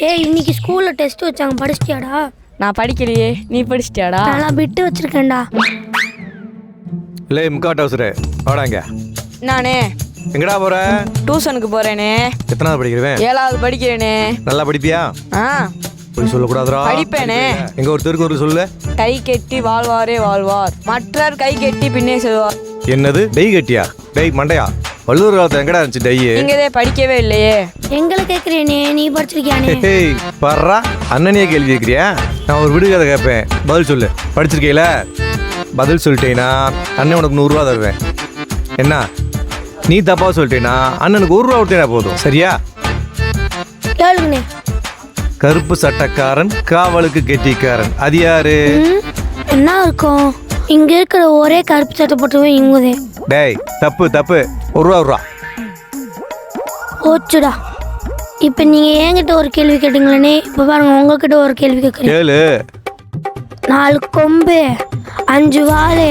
ஏய் இன்னைக்கு ஸ்கூல்ல டெஸ்ட் வச்சாங்க, படிச்சிட்டியாடா? நான் படிக்கலையே, நீ படிச்சிட்டியாடா? நான் பிட்டு வச்சிருக்கேன்டா. இல்லை முக்காட்டு அவசர வாடாங்க. நானே எங்கடா போற? டியூஷனுக்கு போறேனே. எத்தனாவது படிக்கிறேன்? 7வது படிக்கிறேனே. நல்லா படிப்பியா? ஆ போய் சொல்லக்கூடாதுடா. படிப்பேனே. எங்க ஒரு திருக்குறள் சொல்லு. கை கெட்டி வாழ்வாரே வாழ்வார், மற்றர் கை கெட்டி பின்னே செல்வார். என்னது டை கட்டியா? டை மண்டையா? வள்ளுவர் காலத்துல எங்கடா இருந்துச்சு டை? நீங்கதே படிக்கவே இல்லையே. எங்களை கேட்குறேனே, நீ படிச்சிருக்கியானே? ஏய் பர்றா, அண்ணனையே கேள்வி கேட்குறியா? நான் ஒரு விடுகதை கேட்பேன், பதில் சொல்லு. படிச்சிருக்கீல? பதில் சொல்லிட்டேன்னா அண்ணன் உனக்கு 100 ரூபா தருவேன். என்ன நீ தப்பா சொல்லிட்டேன்னா அண்ணனுக்கு 1 ரூபா கொடுத்தேனா போதும், சரியா? கேளுங்கண்ணே. கருப்பு சட்டக்காரன் காவலுக்கு கெட்டிக்காரன், அது யாரு? என்ன இருக்கும்? இங்க இருக்கிற ஒரே கருப்பு சட்டை போட்டுவே இங்குதே. டேய் தப்பு தப்பு, 1 ரூபா 1 ரூபா. ஓச்சுடா. இப்போ நீங்க என்கிட்ட ஒரு கேள்வி கேட்டீங்களே, இப்போ பாருங்க உங்ககிட்ட ஒரு கேள்வி கேட்குறேன். கேளு. 4 கொம்பு 5 வாழை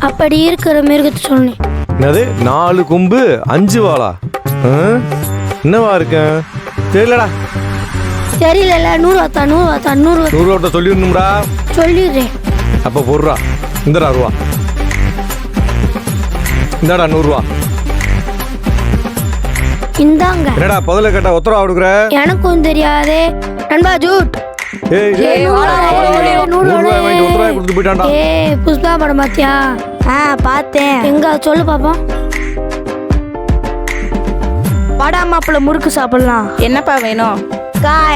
அப்படி இருக்கிற மிருகத்தை சொன்னேன். என்னது 4 கொம்பு 5 வாளா? என்னவா இருக்கேன் தெரியலடா. தெரியல. 100 ரூபா தான், 100 ரூபா தான், 100 ரூபா சொல்லிடணும்டா. சொல்லிடுறேன். அப்போ போடுறா. இந்தடா ரூபா, இந்தாடா 100 ரூபா. இந்தாங்க. என்னடா பதில கேட்டா 1 ரூபா கொடுக்குற? எனக்கும் தெரியாதே நண்பா ஜூட். புஷ்பா படம் பாத்தியா? பார்த்தேன். எங்க சொல்லு பாப்போம். வாடா மாப்பிள்ள முறுக்கு சாப்பிடலாம். என்னப்பா வேணும்?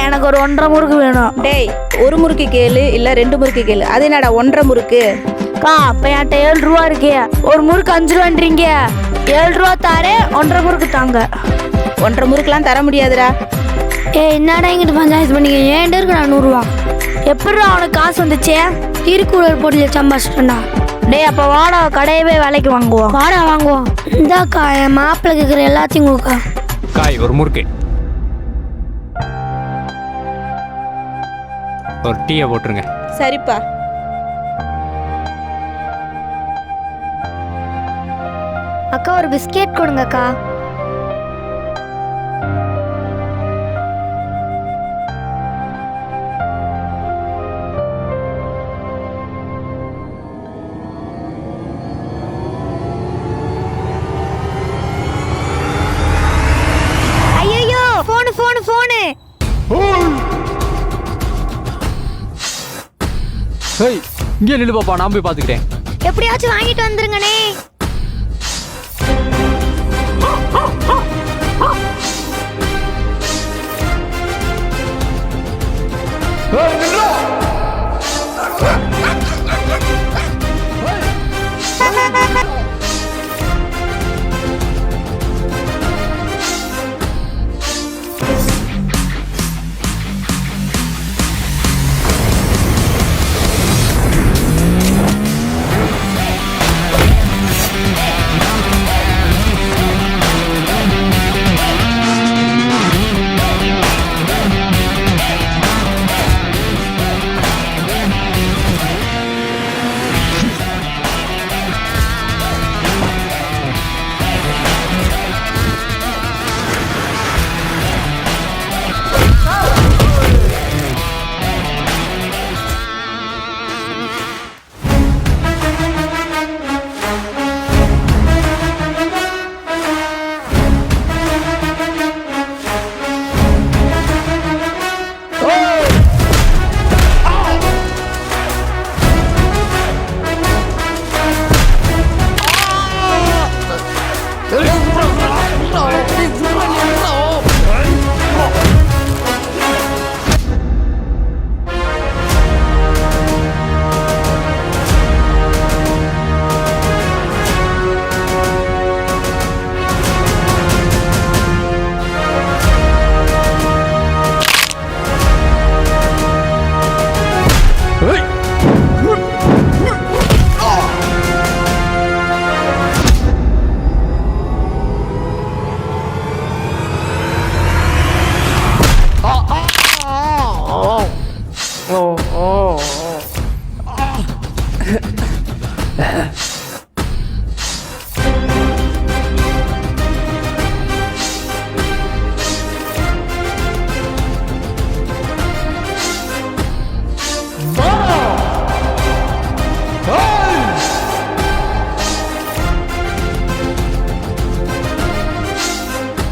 எனக்கு ஒரு 1.5 முறுக்கு வேணும். டேய், 1 முறுக்கு கேளு இல்ல 2 முறுக்கு கேளு. அது என்னடா 1.5 முறுக்கு? அப்ப என்கிட்ட 7 ரூபா இருக்கே, ஒரு முறுக்கு 5 ரூபான்றீங்க. 7 ரூபா தாரே, 1.5 முறுக்கு தாங்க. 1.5 முறுக்குலாம் தர முடியாதுடா. என்னடா எங்கிட்ட பஞ்சாயத்து பண்ணிக்க? ஏன்ட்டு இருக்குடா 100 ரூபா. எப்படிடா அவனுக்கு காசு வந்துச்சே? திருக்குறள் போட்டியில் சம்பாதிச்சிட்டா. டேய் அப்ப வாடா, கடையவே வேலைக்கு வாங்குவோம். வாடா வாங்குவோம். இந்தாக்கா என் மாப்பிள்ளை கேட்குற எல்லாத்தையும் கொடுக்கா. காய் ஒரு முறுக்கு, ஒரு டீயை போட்டுருங்க. சரிப்பா. அக்கா ஒரு பிஸ்கெட் கொடுங்க அக்கா. ஐயோ போனு போனு போனு. ஏய் இங்கே நில்லு பாப்பா, நான் போய் பார்த்துக்கிறேன். எப்படியாச்சும் வாங்கிட்டு வந்துருங்கண்ணே.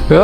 என்னடா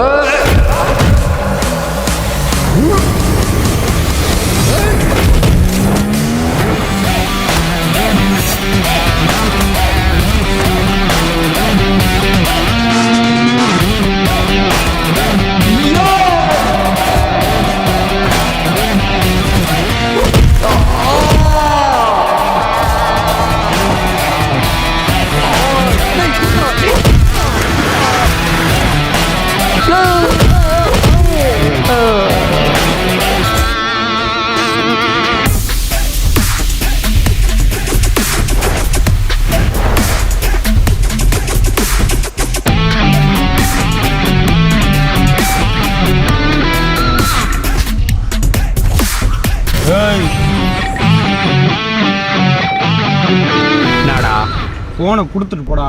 ஃபோனை கொடுத்துட்டு போடா.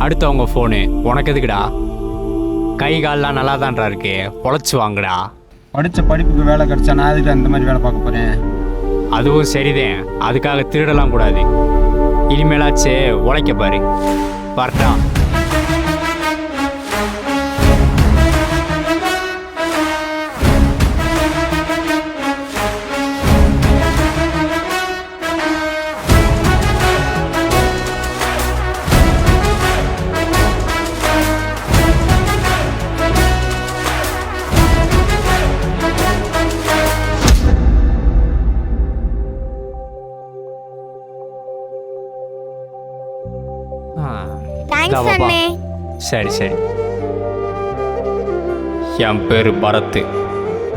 அடுத்தவங்க ஃபோனு உனக்கு எதுக்குடா? கை கால்லாம் நல்லா தான்டா இருக்கு, பொழைச்சி வாங்குடா. படித்த படிப்புக்கு வேலை கிடச்சா நான் எதுக்கு அந்த மாதிரி வேலை பார்க்க போகிறேன்? அதுவும் சரிதான், அதுக்காக திருடலாம் கூடாது. இனிமேலாச்சு உழைக்க பாரு. வரட்டா. தேங்க்ஸ் அண்ணே. சரி சரி. என் பேர் பரத்.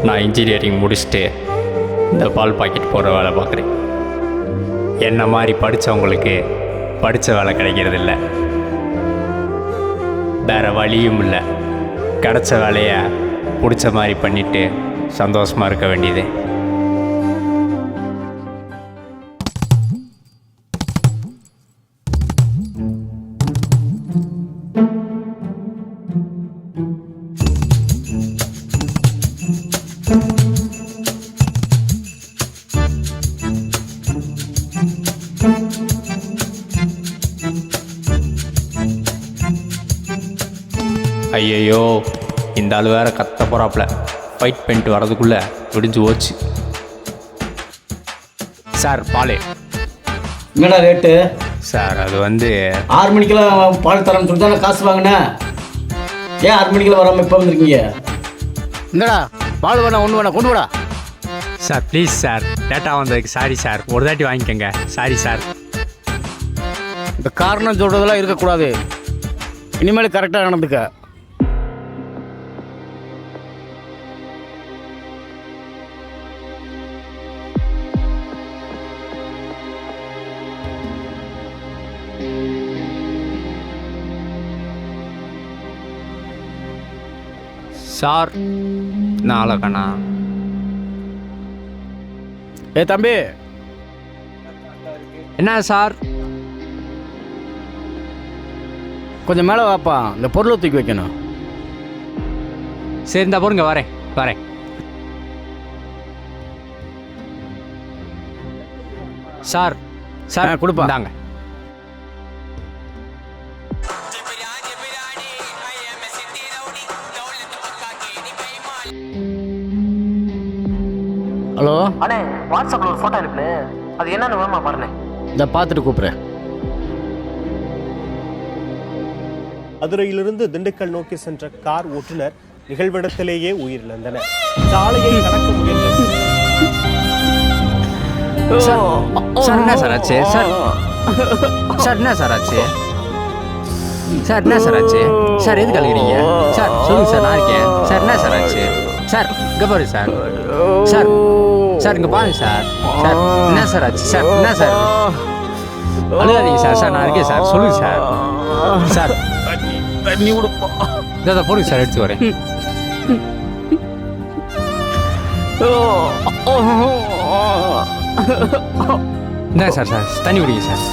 நான் இன்ஜினியரிங் முடிச்சுட்டு இந்த பால் பாக்கெட் போடுற வேலை பார்க்குறேன். என்ன மாதிரி படித்தவங்களுக்கு படித்த வேலை கிடைக்கிறதில்ல, வேறு வழியும் இல்லை. கிடைச்ச வேலையை பிடிச்ச மாதிரி பண்ணிவிட்டு சந்தோஷமாக இருக்க வேண்டியது. ஐயையோ, இந்த ஆள் வேற கத்த போகிறாப்புல. ஃபைட் பண்ணிட்டு வரதுக்குள்ளே விடிஞ்சு போச்சு. சார் பால். என்னடா ரேட்டு? சார் அது வந்து 6 மணிக்கெல்லாம் பால் தரேன்னு சொல்லி தானே காசு வாங்கினேன். ஏன் 6 மணிக்கெல்லாம் வராமல் இப்போ வந்துருக்கீங்க? என்னடா பால் வேணா ஒன்று வேணா கொண்டு வாடா. சார் ப்ளீஸ் சார், லேட்டாக வந்ததுக்கு சாரி சார். ஒரு தாட்டி வாங்கிக்கோங்க. Sorry sir. இந்த காரணம் சொல்கிறதெல்லாம் இருக்கக்கூடாது. இனிமேல் கரெக்டாக நடந்துக்க. சார் நாளக்கண்ணா. ஏ தம்பி, என்ன சார்? கொஞ்சம் மேலே வாப்பா, இந்த பொருளை தூக்கி வைக்கணும். சரி இந்த பொருங்க, வரேன் வரேன். சார் சார் கொடுப்பா. தாங்க. ஹலோ அண்ணே, வாட்ஸ்அப்பில் ஒரு ஃபோட்டோ இருக்குண்ணே, அது என்னன்னு வேணுமா பாருண்ணே. இதை பார்த்துட்டு கூப்பிட்றேன். மதுரையிலிருந்து திண்டுக்கல் நோக்கி சென்ற கார் ஓட்டுநர் நிகழ்விடத்திலேயே உயிரிழந்தனர். சாலையை கடக்க முயன்ற சார் என்ன சார் ஆச்சு? சார் சார் என்ன சார் ஆச்சு? சார் என்ன சார் ஆச்சு? சார் எதுக்கு அழுகிறீங்க? சார் சொல்லுங்க சார், நான் இருக்கேன். சார் என்ன சார் ஆச்சு? சார் இங்கே பாரு சார். சார் சார் இங்கே பாருங்க சார். சார் என்ன சார் ஆச்சு? சார் என்ன சார்? அழுகாதீங்க சார். சார் நான் இருக்கேன் சார். சொல்லுங்க சார். சார் தண்ணி கொடுப்பா. இதை போடுங்க சார், எடுத்து வரேன். என்ன சார்? சார் தண்ணி குடிங்க சார்.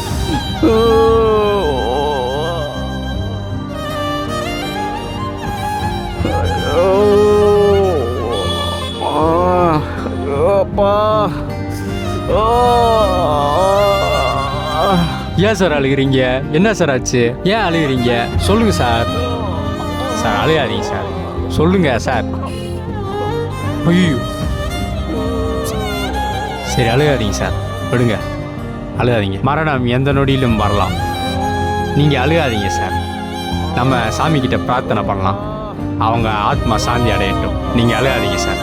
ஏன் சார் அழுகிறீங்க? என்ன சார் ஆச்சு? ஏன் அழுகிறீங்க? சொல்லுங்க சார். சார் அழுகாதீங்க சார். சொல்லுங்க சார். ஐயோ சரி அழுகாதீங்க சார், விடுங்க, அழுகாதீங்க. மரணம் எந்த நொடியிலும் வரலாம். நீங்கள் அழுகாதீங்க சார். நம்ம சாமி கிட்ட பிரார்த்தனை பண்ணலாம், அவங்க ஆத்மா சாந்தி அடையட்டும். நீங்கள் அழுகாதீங்க சார்.